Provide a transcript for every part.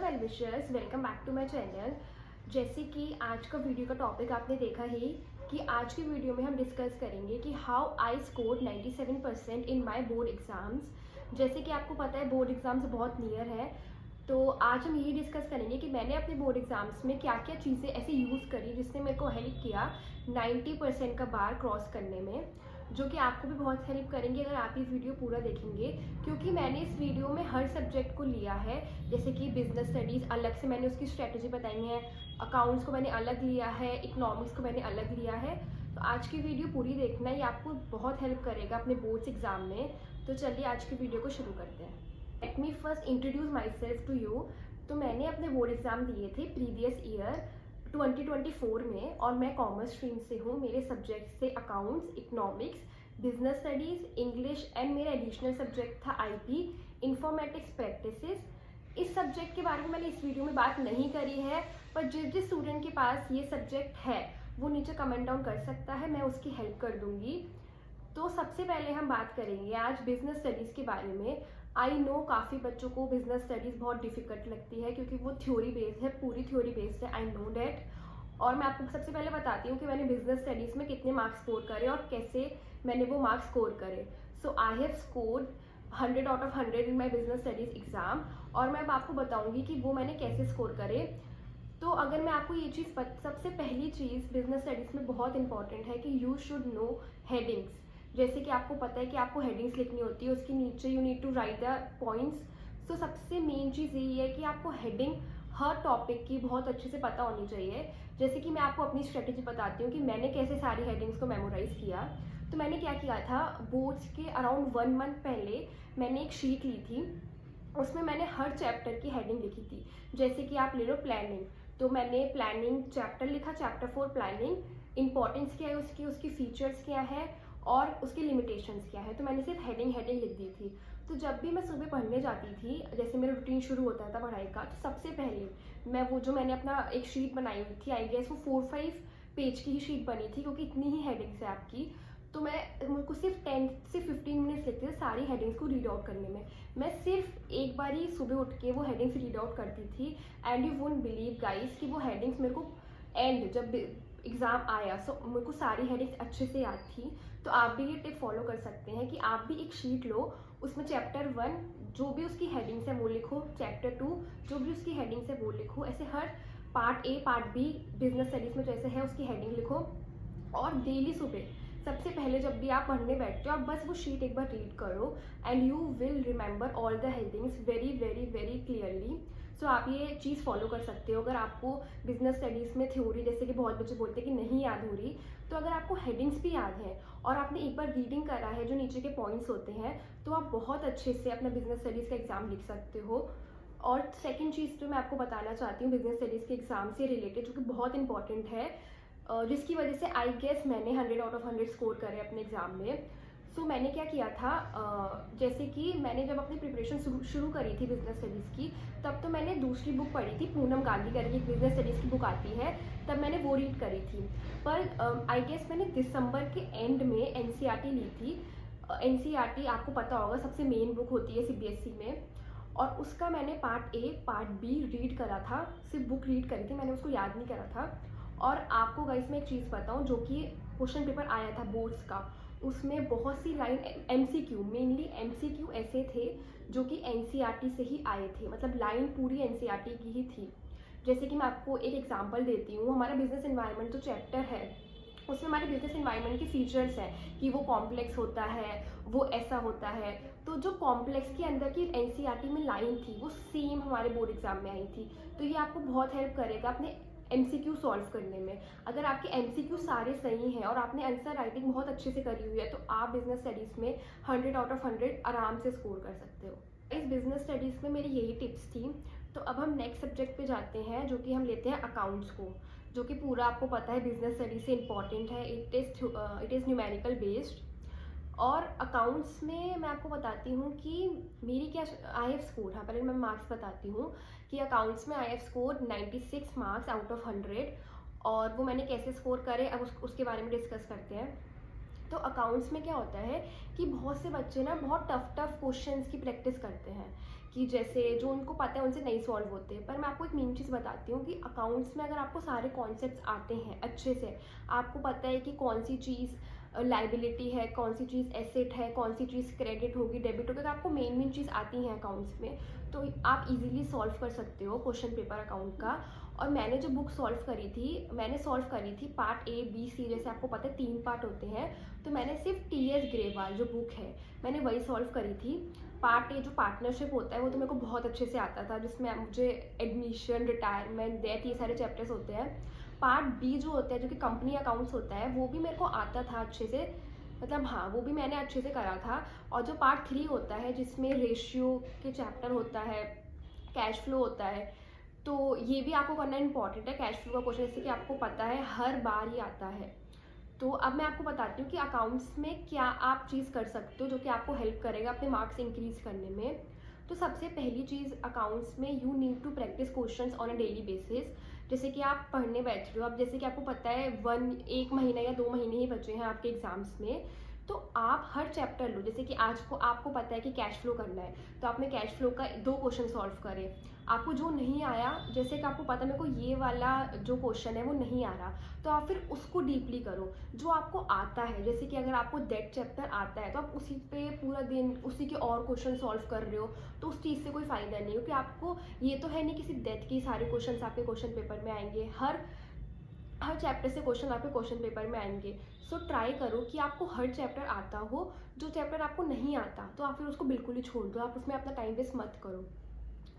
Well wishers, welcome back to my channel. जैसे कि आज का वीडियो का टॉपिक आपने देखा ही कि आज की वीडियो में हम डिस्कस करेंगे कि how I scored 97% in my board exams. जैसे कि आपको पता है बोर्ड एग्ज़ाम्स बहुत नियर है, तो आज हम यही डिस्कस करेंगे कि मैंने अपने बोर्ड एग्ज़ाम्स में क्या क्या चीज़ें ऐसे यूज़ करी जिसने मेरे को हेल्प किया 90% का बार क्रॉस करने में, जो कि आपको भी बहुत हेल्प करेंगे अगर आप ये वीडियो पूरा देखेंगे। क्योंकि मैंने इस वीडियो में हर सब्जेक्ट को लिया है, जैसे कि बिजनेस स्टडीज़ अलग से मैंने उसकी स्ट्रेटजी बताई है, अकाउंट्स को मैंने अलग लिया है, इकोनॉमिक्स को मैंने अलग लिया है। तो आज की वीडियो पूरी देखना, ये आपको बहुत हेल्प करेगा अपने बोर्ड्स एग्जाम में। तो चलिए आज की वीडियो को शुरू करते हैं। Let me first introduce myself to you. तो मैंने अपने बोर्ड एग्ज़ाम दिए थे प्रीवियस ईयर 2024 में, और मैं कॉमर्स स्ट्रीम से हूँ। मेरे सब्जेक्ट थे accounts, economics, business studies, English and मेरा एडिशनल सब्जेक्ट था आईटी, इंफॉर्मेटिक्स प्रैक्टिसेस। इस सब्जेक्ट के बारे में मैंने इस वीडियो में बात नहीं करी है, पर जिस जिस स्टूडेंट के पास ये सब्जेक्ट है वो नीचे कमेंट डाउन कर सकता है, मैं उसकी हेल्प कर दूंगी। तो सबसे पहले हम बात करेंगे आज बिजनेस स्टडीज़ के बारे में। आई नो काफ़ी बच्चों को बिजनेस स्टडीज़ बहुत डिफिकल्ट लगती है क्योंकि वो थ्योरी बेस्ड है, पूरी थ्योरी बेस्ड है, आई नो डैट। और मैं आपको सबसे पहले बताती हूँ कि मैंने बिजनेस स्टडीज़ में कितने मार्क्स स्कोर करे और कैसे मैंने वो मार्क्स स्कोर करे। So I have scored 100 out of 100 in my business studies exam, और मैं अब आपको बताऊँगी कि वो मैंने कैसे स्कोर करे। तो अगर मैं आपको ये चीज़ सबसे पहली चीज़ बिजनेस स्टडीज़ में बहुत इंपॉर्टेंट है कि यू शुड नो हेडिंग्स। जैसे कि आपको पता है कि आपको हेडिंग्स लिखनी होती है, उसके नीचे you need to write the points. तो सबसे मेन चीज़ यही है कि आपको हेडिंग हर टॉपिक की बहुत अच्छे से पता होनी चाहिए। जैसे कि मैं आपको अपनी स्ट्रेटेजी बताती हूँ कि मैंने कैसे सारी हेडिंग्स को मेमोराइज़ किया। तो मैंने क्या किया था, बोर्ड्स के अराउंड 1 मंथ पहले मैंने एक शीट ली थी, उसमें मैंने हर चैप्टर की हेडिंग लिखी थी। जैसे कि आप ले लो प्लानिंग, तो मैंने प्लानिंग चैप्टर लिखा, चैप्टर 4 प्लानिंग, इंपॉर्टेंस क्या है उसकी, उसकी फीचर्स क्या है और उसकी लिमिटेशंस क्या है। तो मैंने सिर्फ हेडिंग लिख दी थी। तो जब भी मैं सुबह पढ़ने जाती थी, जैसे मेरा रूटीन शुरू होता था पढ़ाई का, तो सबसे पहले मैं वो जो मैंने अपना एक शीट बनाई हुई थी, आई गेस वो 4-5 पेज की ही शीट बनी थी क्योंकि इतनी ही हेडिंग्स है आपकी। तो मेरे को सिर्फ 10 से 15 मिनट्स लगते थे सारी हेडिंग्स को रीड आउट करने में। मैं सिर्फ एक बार ही सुबह उठ के वो हेडिंग्स रीड आउट करती थी, and you won't believe guys कि वो हेडिंग्स मेरे को एंड जब एग्ज़ाम आया सो मेरे को सारी हेडिंग्स अच्छे से याद थी। तो आप भी ये टिप फॉलो कर सकते हैं कि आप भी एक शीट लो, उसमें चैप्टर 1 जो भी उसकी हेडिंग्स है वो लिखो, चैप्टर 2 जो भी उसकी हेडिंग्स है वो लिखो, ऐसे हर part A part B business studies में जैसे है उसकी हेडिंग लिखो। और डेली सुबह सबसे पहले जब भी आप पढ़ने बैठते हो, आप बस वो शीट एक बार रीड करो, and you will remember all the headings very very very clearly. So आप ये चीज़ फॉलो कर सकते हो। अगर आपको बिजनेस स्टडीज़ में थ्योरी, जैसे कि बहुत बच्चे बोलते हैं कि नहीं याद हो रही, तो अगर आपको हेडिंग्स भी याद है और आपने एक बार रीडिंग करा है जो नीचे के पॉइंट्स होते हैं, तो आप बहुत अच्छे से अपना बिजनेस स्टडीज़ का एग्ज़ाम लिख सकते हो। और सेकंड चीज़ जो मैं आपको बताना चाहती हूँ बिजनेस स्टडीज़ के एग्ज़ाम से रिलेटेड, जो कि बहुत इंपॉर्टेंट है, जिसकी वजह से आई गेस मैंने 100 आउट ऑफ 100 स्कोर करे अपने एग्ज़ाम में। सो मैंने क्या किया था, जैसे कि मैंने जब अपनी प्रिपरेशन शुरू करी थी बिजनेस स्टडीज़ की, तब तो मैंने दूसरी बुक पढ़ी थी, पूनम गांधी करके एक बिजनेस स्टडीज़ की बुक आती है, तब मैंने वो रीड करी थी। पर आई गेस मैंने दिसंबर के एंड में एनसीईआरटी ली थी। एनसीईआरटी आपको पता होगा सबसे मेन बुक होती है सीबीएसई में, और उसका मैंने part A part B read करा था। सिर्फ बुक रीड करी थी, मैंने उसको याद नहीं करा था। और आपको गाइस मैं एक चीज़ बताऊँ, जो कि क्वेश्चन पेपर आया था बोर्ड्स का, उसमें बहुत सी लाइन एमसीक्यू, मेनली एमसीक्यू ऐसे थे जो कि एनसीईआरटी से ही आए थे, मतलब लाइन पूरी एनसीईआरटी की ही थी। जैसे कि मैं आपको एक एग्जांपल देती हूँ, हमारा बिजनेस एनवायरनमेंट जो चैप्टर है उसमें हमारे बिजनेस एनवायरनमेंट के फीचर्स हैं कि वो कॉम्प्लेक्स होता है, वो ऐसा होता है। तो जो कॉम्प्लेक्स के अंदर की एनसीईआरटी में लाइन थी वो सेम हमारे बोर्ड एग्जाम में आई थी। तो ये आपको बहुत हेल्प करेगा अपने एमसीक्यू सॉल्व करने में। अगर आपके एमसीक्यू सारे सही हैं और आपने आंसर राइटिंग बहुत अच्छे से करी हुई है, तो आप बिजनेस स्टडीज़ में 100 आउट ऑफ 100 आराम से स्कोर कर सकते हो। इस बिजनेस स्टडीज़ में मेरी यही टिप्स थी। तो अब हम नेक्स्ट सब्जेक्ट पे जाते हैं, जो कि हम लेते हैं अकाउंट्स को, जो कि पूरा आपको पता है बिजनेस स्टडी से इम्पॉर्टेंट है। It is numerical based. और अकाउंट्स में मैं आपको बताती हूँ कि मेरी क्या आई एफ स्कोर, हाँ पहले मैं मार्क्स बताती हूँ कि अकाउंट्स में I F score 96 marks out of 100। और वो मैंने कैसे स्कोर करे, अब उसके बारे में डिस्कस करते हैं। तो अकाउंट्स में क्या होता है कि बहुत से बच्चे ना बहुत टफ क्वेश्चंस की प्रैक्टिस करते हैं, कि जैसे जो उनको पता है उनसे नहीं सॉल्व होते। पर मैं आपको एक मेन चीज़ बताती हूँ कि अकाउंट्स में अगर आपको सारे कॉन्सेप्ट्स आते हैं अच्छे से, आपको पता है कि कौन सी चीज़ लाइबिलिटी है, कौन सी चीज़ एसेट है, कौन सी चीज़ क्रेडिट होगी, डेबिट होगी, अगर आपको मेन चीज़ आती हैं अकाउंट्स में, तो आप इजीली सॉल्व कर सकते हो क्वेश्चन पेपर अकाउंट का। और मैंने जो बुक सॉल्व करी थी, मैंने सॉल्व करी थी पार्ट ए बी सी, जैसे आपको पता है 3 पार्ट होते हैं, तो मैंने सिर्फ टी.एस. ग्रेवाल जो बुक है मैंने वही सॉल्व करी थी। पार्ट ए जो पार्टनरशिप होता है वो तो मेरे को बहुत अच्छे से आता था, जिसमें मुझे एडमिशन, रिटायरमेंट, डेथ, ये सारे चैप्टर्स होते हैं। पार्ट बी जो होता है जो कि कंपनी अकाउंट्स होता है, वो भी मेरे को आता था अच्छे से, मतलब हाँ वो भी मैंने अच्छे से करा था। और जो पार्ट 3 होता है जिसमें रेशियो के चैप्टर होता है, कैश फ्लो होता है, तो ये भी आपको करना इंपॉर्टेंट है। कैश फ्लो का क्वेश्चन जैसे कि आपको पता है हर बार ही आता है। तो अब मैं आपको बताती हूँ कि अकाउंट्स में क्या आप चीज़ कर सकते हो जो कि आपको हेल्प करेगा अपने मार्क्स इंक्रीज करने में। तो सबसे पहली चीज़ अकाउंट्स में, you need to practice questions on a daily basis. जैसे कि आप पढ़ने बैठ रहे हो, अब जैसे कि आपको पता है 1 महीना या 2 महीने ही बचे हैं आपके एग्जाम्स में, तो आप हर चैप्टर लो। जैसे कि आज को आपको पता है कि कैश फ्लो करना है, तो आपने कैश फ्लो का 2 क्वेश्चन सॉल्व करे। आपको जो नहीं आया, जैसे कि आपको पता है मेरे को ये वाला जो क्वेश्चन है वो नहीं आ रहा, तो आप फिर उसको डीपली करो। जो आपको आता है, जैसे कि अगर आपको दैट चैप्टर आता है तो आप उसी पे पूरा दिन उसी के और क्वेश्चन सॉल्व कर रहे हो, तो उस चीज़ से कोई फ़ायदा नहीं, क्योंकि आपको ये तो है नहीं कि सिर्फ दैट के सारे क्वेश्चन आपके क्वेश्चन पेपर में आएंगे। हर चैप्टर से क्वेश्चन आपके क्वेश्चन पेपर में आएंगे। सो ट्राई करो कि आपको हर चैप्टर आता हो। जो चैप्टर आपको नहीं आता तो आप फिर उसको बिल्कुल ही छोड़ दो, आप उसमें अपना टाइम वेस्ट मत करो।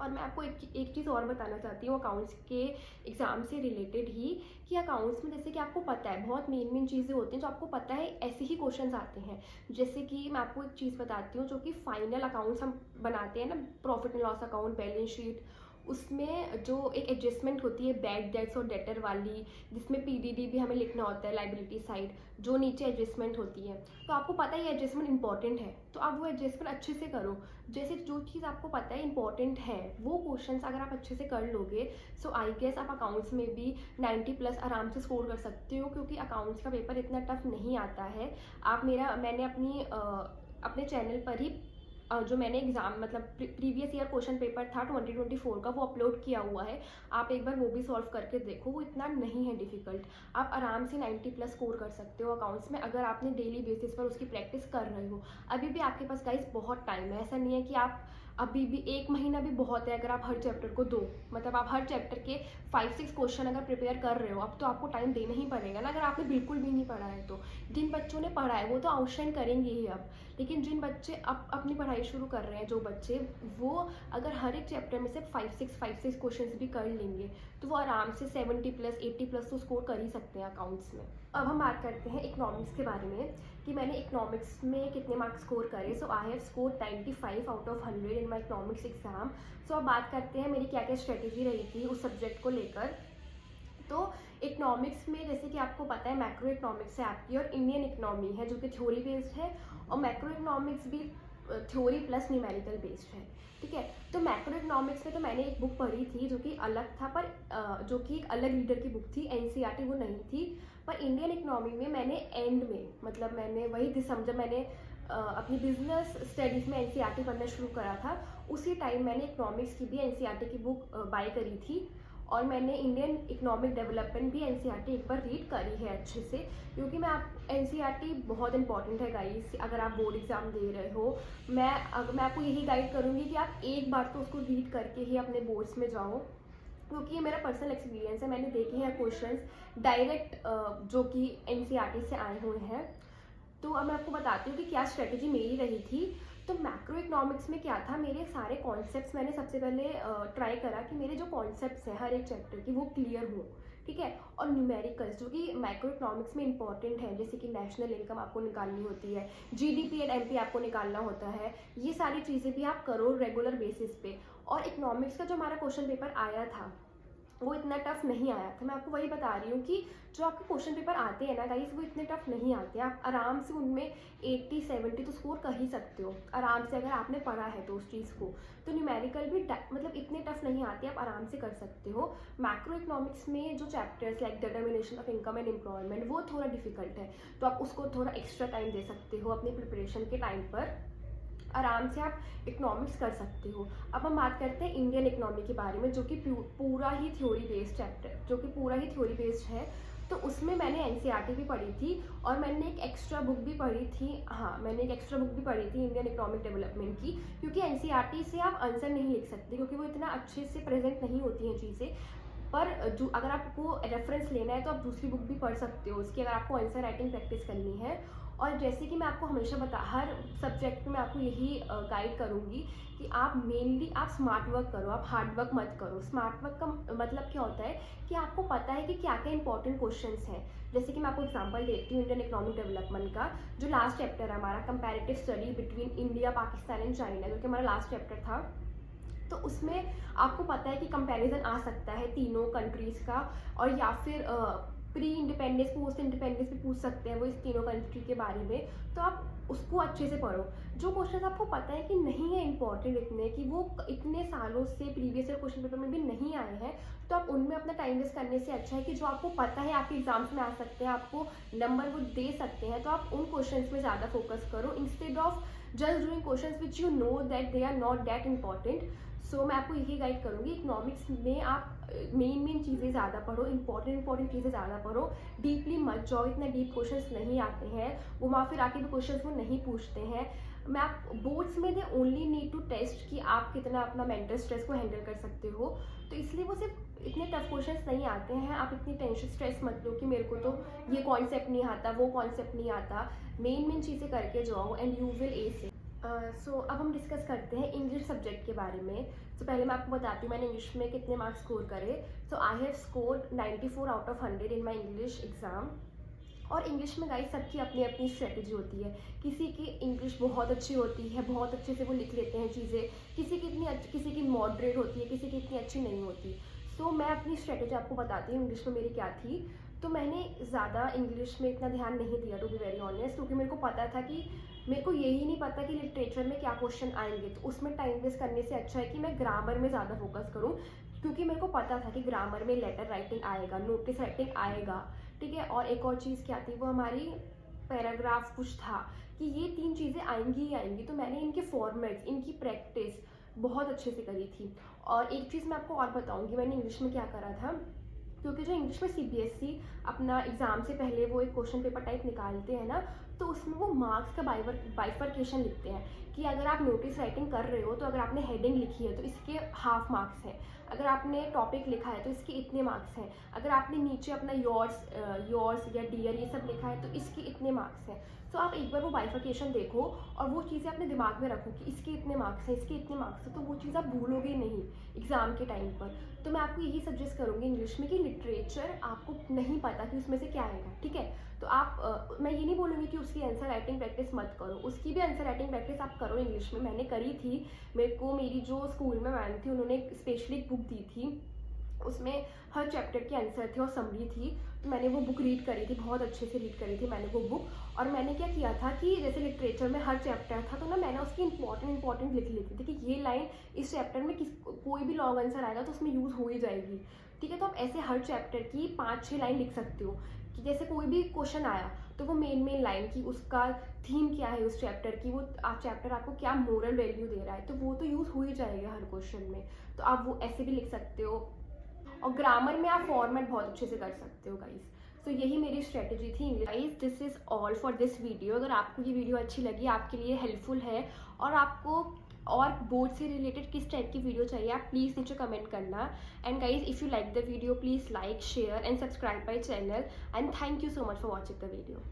और मैं आपको एक चीज़ और बताना चाहती हूँ अकाउंट्स के एग्ज़ाम से रिलेटेड ही, कि अकाउंट्स में जैसे कि आपको पता है बहुत मेन चीज़ें होती हैं जो आपको पता है, ऐसे ही क्वेश्चंस आते हैं। जैसे कि मैं आपको एक चीज़ बताती हूँ, जो कि फाइनल अकाउंट्स हम बनाते हैं ना, profit and loss account, balance sheet, उसमें जो एक एडजस्टमेंट होती है बैड डेट्स और डेटर वाली, जिसमें पीडीडी भी हमें लिखना होता है, लाइबिलिटी साइड, जो नीचे एडजस्टमेंट होती है, तो आपको पता है ये एडजस्टमेंट इंपॉर्टेंट है, तो आप वो एडजस्टमेंट अच्छे से करो। जैसे जो चीज़ आपको पता है इंपॉर्टेंट है, वो क्वेश्चंस अगर आप अच्छे से कर लोगे, सो आई गेस आप अकाउंट्स में भी 90+ आराम से स्कोर कर सकते हो, क्योंकि अकाउंट्स का पेपर इतना टफ नहीं आता है। मैंने अपने चैनल पर ही जो मैंने एग्जाम मतलब प्रीवियस ईयर क्वेश्चन पेपर था 2024 का, वो अपलोड किया हुआ है। आप एक बार वो भी सॉल्व करके देखो, वो इतना नहीं है डिफिकल्ट। आप आराम से 90+ स्कोर कर सकते हो अकाउंट्स में, अगर आपने डेली बेसिस पर उसकी प्रैक्टिस कर रहे हो। अभी भी आपके पास गाइस बहुत टाइम है, ऐसा नहीं है कि आप अभी भी 1 महीना भी बहुत है अगर आप हर चैप्टर को दो, मतलब आप हर चैप्टर के 5-6 क्वेश्चन अगर प्रिपेयर कर रहे हो, अब तो आपको टाइम देना ही पड़ेगा ना। अगर आपने बिल्कुल भी नहीं पढ़ा है तो जिन बच्चों ने पढ़ा है वो तो आउटशाइन करेंगे ही अब, लेकिन जिन बच्चे अब अपनी पढ़ाई शुरू कर रहे हैं, जो बच्चे, वो अगर हर एक चैप्टर में से 5-6 क्वेश्चंस भी कर लेंगे तो वो आराम से 70+, 80+ तो स्कोर कर ही सकते हैं अकाउंट्स में। अब हम बात करते हैं इकोनॉमिक्स के बारे में, कि मैंने इकोनॉमिक्स में कितने मार्क्स स्कोर करे। So I have score 95 out of 100 in my economics exam. So अब बात करते हैं मेरी क्या क्या स्ट्रेटेजी रही थी उस सब्जेक्ट को लेकर। तो इकोनॉमिक्स में जैसे कि आपको पता है मैक्रो इकोनॉमिक्स है आपकी, और इंडियन इकोनॉमी है जो कि थ्योरी बेस्ड है, और मैक्रो इकोनॉमिक्स भी थ्योरी प्लस न्यूमेरिकल बेस्ड है, ठीक है। तो मैक्रो इकोनॉमिक्स में तो मैंने एक बुक पढ़ी थी जो कि अलग था, पर जो कि एक अलग रीडर की बुक थी, एनसीईआरटी वो नहीं थी। पर इंडियन इकोनॉमी में मैंने एंड में, मतलब मैंने वही दिसंबर जब मैंने अपनी बिजनेस स्टडीज़ में एनसीईआरटी पढ़ना शुरू करा था, उसी टाइम मैंने इकोनॉमिक्स की भी एनसीईआरटी की बुक बाय करी थी। और मैंने इंडियन इकोनॉमिक डेवलपमेंट भी एनसीईआरटी एक बार रीड करी है अच्छे से, क्योंकि एनसीईआरटी बहुत इंपॉर्टेंट है गाइस, अगर आप बोर्ड एग्जाम दे रहे हो। मैं आपको यही गाइड करूँगी कि आप एक बार तो उसको रीड करके ही अपने बोर्ड्स में जाओ, क्योंकि ये मेरा पर्सनल एक्सपीरियंस है, मैंने देखे हैं क्वेश्चंस डायरेक्ट जो कि एनसीईआरटी से आए हुए हैं। तो अब मैं आपको बताती हूँ कि क्या स्ट्रेटेजी मेरी रही थी। तो मैक्रो इकोनॉमिक्स में क्या था, मेरे सारे कॉन्सेप्ट्स मैंने सबसे पहले ट्राई करा कि मेरे जो कॉन्सेप्ट्स हैं हर एक चैप्टर की वो क्लियर हो, ठीक है। और न्यूमेरिकल्स जो कि मैक्रो इकोनॉमिक्स में इंपॉर्टेंट है, जैसे कि नेशनल इनकम आपको निकालनी होती है, जीडीपी एंड एमपी आपको निकालना होता है, ये सारी चीज़ें भी आप करो रेगुलर बेसिस पे। और इकोनॉमिक्स का जो हमारा क्वेश्चन पेपर आया था वो इतना टफ नहीं आया था। मैं आपको वही बता रही हूँ कि जो आपके क्वेश्चन पेपर आते हैं ना गाइस, वो इतने टफ नहीं आते। आप आराम से उनमें 80-70 तो स्कोर कर ही सकते हो आराम से, अगर आपने पढ़ा है तो उस चीज़ को। तो न्यूमेरिकल भी मतलब इतने टफ नहीं आते, आप आराम से कर सकते हो। मैक्रो इकोनॉमिक्स में जो chapters like determination of income and employment, वो थोड़ा डिफिकल्ट है, तो आप उसको थोड़ा एक्स्ट्रा टाइम दे सकते हो अपने प्रिपरेशन के टाइम पर। आराम से आप इकोनॉमिक्स कर सकते हो। अब हम बात करते हैं इंडियन इकोनॉमी के बारे में, जो कि पूरा ही थ्योरी बेस्ड चैप्टर, जो कि पूरा ही थ्योरी बेस्ड है। तो उसमें मैंने एनसीईआरटी भी पढ़ी थी और मैंने एक एक्स्ट्रा बुक भी पढ़ी थी। हाँ, मैंने एक एक्स्ट्रा बुक भी पढ़ी थी इंडियन इकोनॉमिक डेवलपमेंट की, क्योंकि एनसीईआरटी से आप आंसर नहीं लिख सकते, क्योंकि वो इतना अच्छे से प्रेजेंट नहीं होती हैं चीज़ें। पर जो अगर आपको रेफरेंस लेना है तो आप दूसरी बुक भी पढ़ सकते हो उसकी, अगर आपको आंसर राइटिंग प्रैक्टिस करनी है। और जैसे कि मैं आपको हमेशा हर सब्जेक्ट में मैं आपको यही गाइड करूँगी कि आप मेनली आप स्मार्ट वर्क करो, आप हार्ड वर्क मत करो। स्मार्ट वर्क का मतलब क्या होता है कि आपको पता है कि क्या क्या इंपॉर्टेंट क्वेश्चंस हैं। जैसे कि मैं आपको एग्जांपल देती हूँ इंडियन इकोनॉमिक डेवलपमेंट का, जो लास्ट चैप्टर है हमारा, comparative study between India, Pakistan and China, जो कि हमारा लास्ट चैप्टर था। तो उसमें आपको पता है कि कंपैरिजन आ सकता है तीनों कंट्रीज़ का, और या फिर प्री इंडिपेंडेंस, पोस्ट इंडिपेंडेंस भी पूछ सकते हैं वो इस तीनों कंट्री के बारे में। तो आप उसको अच्छे से पढ़ो। जो क्वेश्चन आपको पता है कि नहीं है इंपॉर्टेंट इतने, कि वो इतने सालों से प्रीवियस ईयर क्वेश्चन पेपर में भी नहीं आए हैं, तो आप उनमें अपना टाइम वेस्ट करने से अच्छा है कि जो आपको पता है आपके एग्जाम्स में आ सकते हैं, आपको नंबर वो दे सकते हैं, तो आप उन क्वेश्चन में ज़्यादा फोकस करो instead of just doing question which you know that they are not that important. So मैं आपको यही गाइड करूँगी, इकोनॉमिक्स में आप मेन चीज़ें ज़्यादा पढ़ो, इंपॉर्टेंट चीज़ें ज़्यादा पढ़ो, डीपली मत जाओ, इतने डीप क्वेश्चंस नहीं आते हैं वो, वहाँ फिर आके भी क्वेश्चंस वो नहीं पूछते हैं। मैं आप बोर्ड्स में they only need to test कि आप कितना अपना मेंटल स्ट्रेस को हैंडल कर सकते हो, तो इसलिए वो सिर्फ इतने टफ क्वेश्चंस नहीं आते हैं। आप इतनी टेंशन स्ट्रेस मत लो कि मेरे को तो ये कॉन्सेप्ट नहीं आता, वो कॉन्सेप्ट नहीं आता। मेन चीज़ें करके जाओ and you will ace it. So अब हम डिस्कस करते हैं इंग्लिश सब्जेक्ट के बारे में। पहले मैं आपको बताती हूँ मैंने इंग्लिश में कितने मार्क्स स्कोर करे। आई have scored 94 out of 100 in my English exam. और इंग्लिश में गाइस सबकी अपनी अपनी स्ट्रेटजी होती है। किसी की इंग्लिश बहुत अच्छी होती है, बहुत अच्छे से वो लिख लेते हैं चीज़ें, किसी की मॉडरेट होती है, किसी की इतनी अच्छी नहीं होती। सो मैं अपनी स्ट्रेटजी आपको बताती हूँ इंग्लिश में मेरी क्या थी। तो मैंने ज़्यादा इंग्लिश में इतना ध्यान नहीं दिया टू बी वेरी ऑनेस्ट, क्योंकि मेरे को पता था कि मेरे को यही नहीं पता कि लिटरेचर में क्या क्वेश्चन आएंगे, तो उसमें टाइम वेस्ट करने से अच्छा है कि मैं ग्रामर में ज़्यादा फोकस करूँ, क्योंकि मेरे को पता था कि ग्रामर में लेटर राइटिंग आएगा, नोटिस राइटिंग आएगा, ठीक है। और एक और चीज़ क्या थी, वो हमारी पैराग्राफ कुछ था कि ये 3 चीज़ें आएंगी ही आएंगी। तो मैंने इनके फॉर्मेट्स, इनकी प्रैक्टिस बहुत अच्छे से करी थी। और एक चीज़ मैं आपको और बताऊँगी मैंने इंग्लिश में क्या करा था, क्योंकि जो इंग्लिश में सीबीएसई अपना एग्ज़ाम से पहले वो एक क्वेश्चन पेपर टाइप निकालते हैं ना, तो उसमें वो मार्क्स का बाइफर्केशन लिखते हैं कि अगर आप नोटिस राइटिंग कर रहे हो तो अगर आपने हेडिंग लिखी है तो इसके हाफ मार्क्स हैं, अगर आपने टॉपिक लिखा है तो इसके इतने मार्क्स हैं, अगर आपने नीचे अपना योर्स या डियर ये सब लिखा है तो इसके इतने मार्क्स हैं। तो आप एक बार वो बाइफर्केशन देखो और वो चीज़ें अपने दिमाग में रखो कि इसके इतने मार्क्स हैं, इसके इतने मार्क्स हैं, तो वो चीज़ आप भूलोगे नहीं एग्ज़ाम के टाइम पर। तो मैं आपको यही सजेस्ट करूँगी इंग्लिश में कि लिटरेचर आपको नहीं पता कि उसमें से क्या आएगा, ठीक है। तो आप मैं ये नहीं बोलूँगी कि उसकी आंसर राइटिंग प्रैक्टिस मत करो, उसकी भी आंसर राइटिंग प्रैक्टिस आप करो इंग्लिश में, मैंने करी थी। मेरे को मेरी जो स्कूल में मैम थी उन्होंने स्पेशली एक बुक दी थी, उसमें हर चैप्टर के आंसर थे और समरी थी। तो मैंने वो बुक रीड करी थी, बहुत अच्छे से रीड करी थी मैंने वो बुक। और मैंने क्या किया था कि जैसे लिटरेचर में हर चैप्टर था तो ना मैंने उसकी इंपॉर्टेंट लिख लेती थी कि ये लाइन इस चैप्टर में कोई भी लॉन्ग आंसर आएगा तो उसमें यूज़ हो ही जाएगी, ठीक है। तो आप ऐसे हर चैप्टर की 5-6 लाइन लिख सकते हो कि जैसे कोई भी क्वेश्चन आया तो वो मेन लाइन की उसका थीम क्या है उस चैप्टर की, वो चैप्टर आपको क्या मोरल वैल्यू दे रहा है, तो वो तो यूज़ हो ही जाएगा हर क्वेश्चन में। तो आप वो ऐसे भी लिख सकते हो। और ग्रामर में आप फॉर्मेट बहुत अच्छे से कर सकते हो गाइस। तो यही मेरी स्ट्रेटजी थी English. Guys this is all for this video. अगर आपको ये वीडियो अच्छी लगी, आपके लिए हेल्पफुल है और आपको और बोर्ड से रिलेटेड किस टाइप की वीडियो चाहिए, आप प्लीज़ नीचे कमेंट करना। And guys if you like the video please like, share and subscribe my channel. And thank you so much for watching the video.